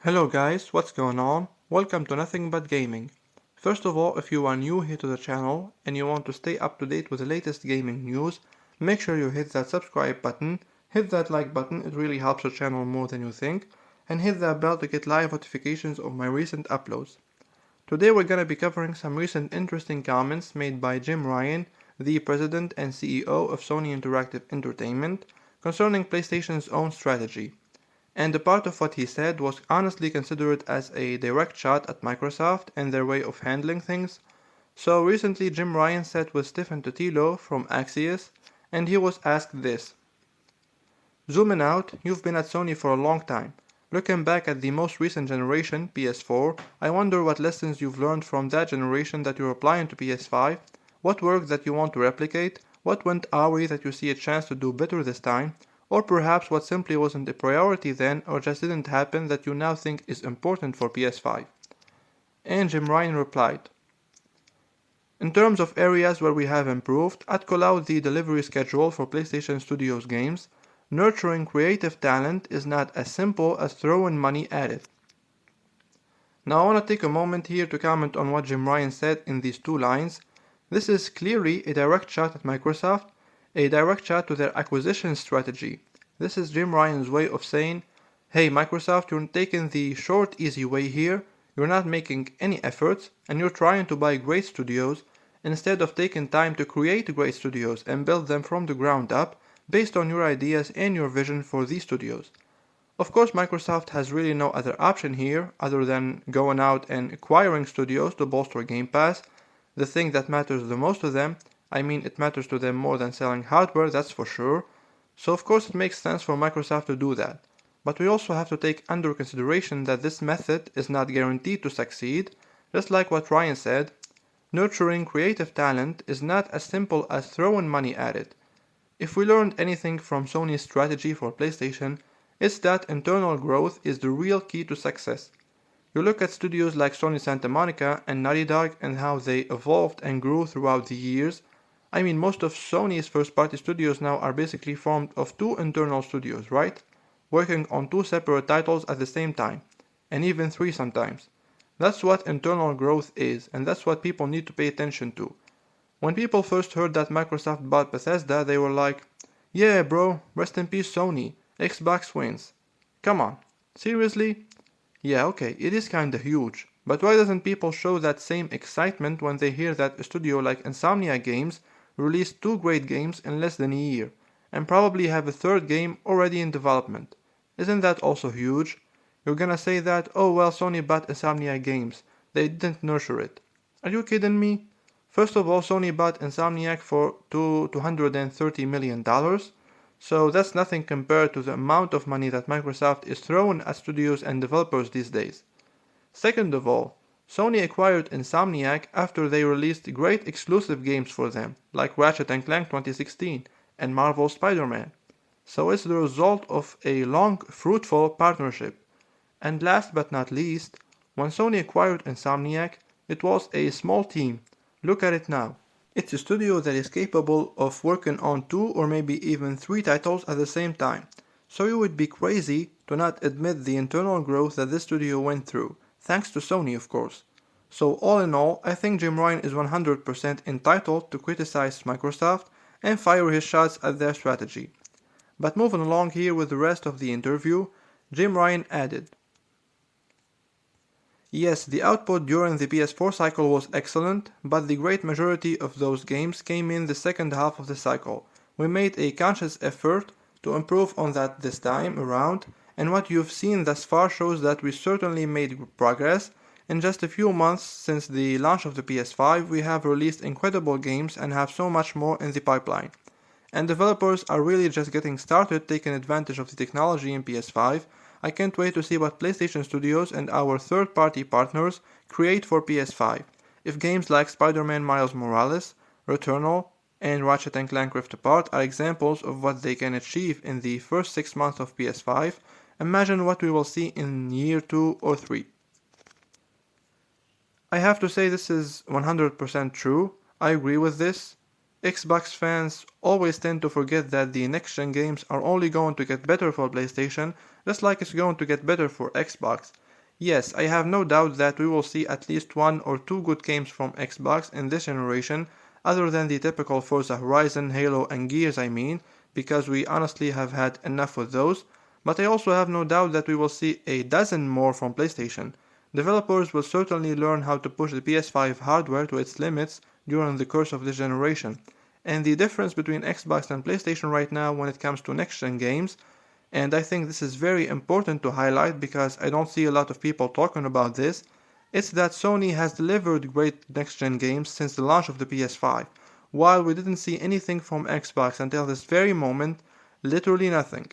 Hello guys, what's going on? Welcome to Nothing But Gaming. First of all, if you are new here to the channel and you want to stay up to date with the latest gaming news, make sure you hit that subscribe button, hit that like button, it really helps the channel more than you think, and hit that bell to get live notifications of my recent uploads. Today we're gonna be covering some recent interesting comments made by Jim Ryan, the president and CEO of Sony Interactive Entertainment, concerning PlayStation's own strategy. And a part of what he said was honestly considered as a direct shot at Microsoft and their way of handling things. So recently Jim Ryan sat with Stephan Totilo from Axios, and he was asked this. Zooming out, you've been at Sony for a long time. Looking back at the most recent generation, PS4, I wonder what lessons you've learned from that generation that you're applying to PS5, what worked that you want to replicate, what went awry that you see a chance to do better this time, or perhaps what simply wasn't a priority then or just didn't happen that you now think is important for PS5. And Jim Ryan replied, in terms of areas where we have improved, I'd call out the delivery schedule for PlayStation Studios games. Nurturing creative talent is not as simple as throwing money at it. Now I want to take a moment here to comment on what Jim Ryan said in these two lines. This is clearly a direct shot at Microsoft, a direct shot to their acquisition strategy. This is Jim Ryan's way of saying, hey Microsoft, you're taking the short easy way here, you're not making any efforts, and you're trying to buy great studios, instead of taking time to create great studios and build them from the ground up, based on your ideas and your vision for these studios. Of course, Microsoft has really no other option here other than going out and acquiring studios to bolster Game Pass, the thing that matters the most to them. I mean, it matters to them more than selling hardware, that's for sure. So of course it makes sense for Microsoft to do that. But we also have to take under consideration that this method is not guaranteed to succeed, just like what Ryan said. Nurturing creative talent is not as simple as throwing money at it. If we learned anything from Sony's strategy for PlayStation, it's that internal growth is the real key to success. You look at studios like Sony Santa Monica and Naughty Dog and how they evolved and grew throughout the years. I mean, most of Sony's first-party studios now are basically formed of two internal studios, right? Working on two separate titles at the same time, and even three sometimes. That's what internal growth is, and that's what people need to pay attention to. When people first heard that Microsoft bought Bethesda, they were like, yeah bro, rest in peace Sony, Xbox wins. Come on, seriously? Yeah, okay, it is kinda huge, but why doesn't people show that same excitement when they hear that a studio like Insomnia Games released two great games in less than a year, and probably have a third game already in development? Isn't that also huge? You're gonna say that, oh well, Sony bought Insomnia Games, they didn't nurture it. Are you kidding me? First of all, Sony bought Insomniac for $230 million, so that's nothing compared to the amount of money that Microsoft is throwing at studios and developers these days. Second of all, Sony acquired Insomniac after they released great exclusive games for them, like Ratchet & Clank 2016 and Marvel's Spider-Man. So it's the result of a long, fruitful partnership. And last but not least, when Sony acquired Insomniac, it was a small team. Look at it now. It's a studio that is capable of working on two or maybe even three titles at the same time. So you would be crazy to not admit the internal growth that this studio went through, thanks to Sony of course. So all in all, I think Jim Ryan is 100% entitled to criticize Microsoft and fire his shots at their strategy. But moving along here with the rest of the interview, Jim Ryan added, yes, the output during the PS4 cycle was excellent, but the great majority of those games came in the second half of the cycle. We made a conscious effort to improve on that this time around, and what you've seen thus far shows that we certainly made progress. In just a few months since the launch of the PS5, we have released incredible games and have so much more in the pipeline. And developers are really just getting started taking advantage of the technology in PS5. I can't wait to see what PlayStation Studios and our third-party partners create for PS5. If games like Spider-Man Miles Morales, Returnal, and Ratchet & Clank Rift Apart are examples of what they can achieve in the first 6 months of PS5, imagine what we will see in year 2 or 3. I have to say this is 100% true. I agree with this. Xbox fans always tend to forget that the next-gen games are only going to get better for PlayStation, just like it's going to get better for Xbox. Yes, I have no doubt that we will see at least one or two good games from Xbox in this generation, other than the typical Forza Horizon, Halo, and Gears because we honestly have had enough with those, but I also have no doubt that we will see a dozen more from PlayStation. Developers will certainly learn how to push the PS5 hardware to its limits during the course of this generation, and the difference between Xbox and PlayStation right now when it comes to next-gen games, and I think this is very important to highlight because I don't see a lot of people talking about this, it's that Sony has delivered great next-gen games since the launch of the PS5, while we didn't see anything from Xbox until this very moment, literally nothing.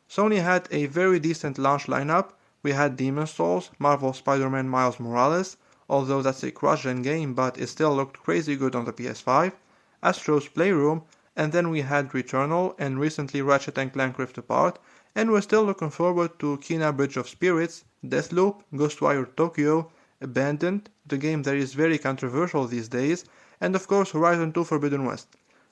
Sony had a very decent launch lineup. We had Demon's Souls, Marvel Spider-Man Miles Morales, although that's a cross-gen game but it still looked crazy good on the PS5, Astro's Playroom, and then we had Returnal and recently Ratchet & Clank Rift Apart, and we're still looking forward to Kena Bridge of Spirits, Deathloop, Ghostwire Tokyo, Abandoned, the game that is very controversial these days, and of course Horizon 2 Forbidden West.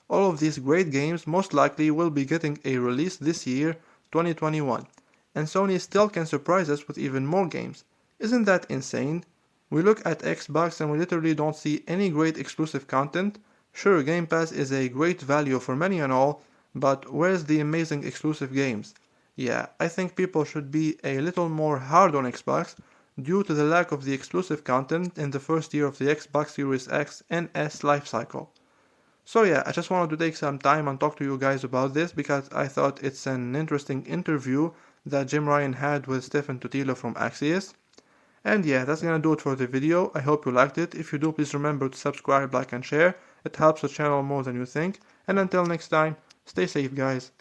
All of these great games most likely will be getting a release this year, 2021, and Sony still can surprise us with even more games. Isn't that insane? We look at Xbox and we literally don't see any great exclusive content. Sure, Game Pass is a great value for many and all, but where's the amazing exclusive games? Yeah, I think people should be a little more hard on Xbox due to the lack of the exclusive content in the first year of the Xbox Series X and S lifecycle. So yeah, I just wanted to take some time and talk to you guys about this because I thought it's an interesting interview that Jim Ryan had with Stephan Totilo from Axios. And yeah, that's gonna do it for the video. I hope you liked it. If you do, please remember to subscribe, like, and share. It helps the channel more than you think. And until next time, stay safe, guys.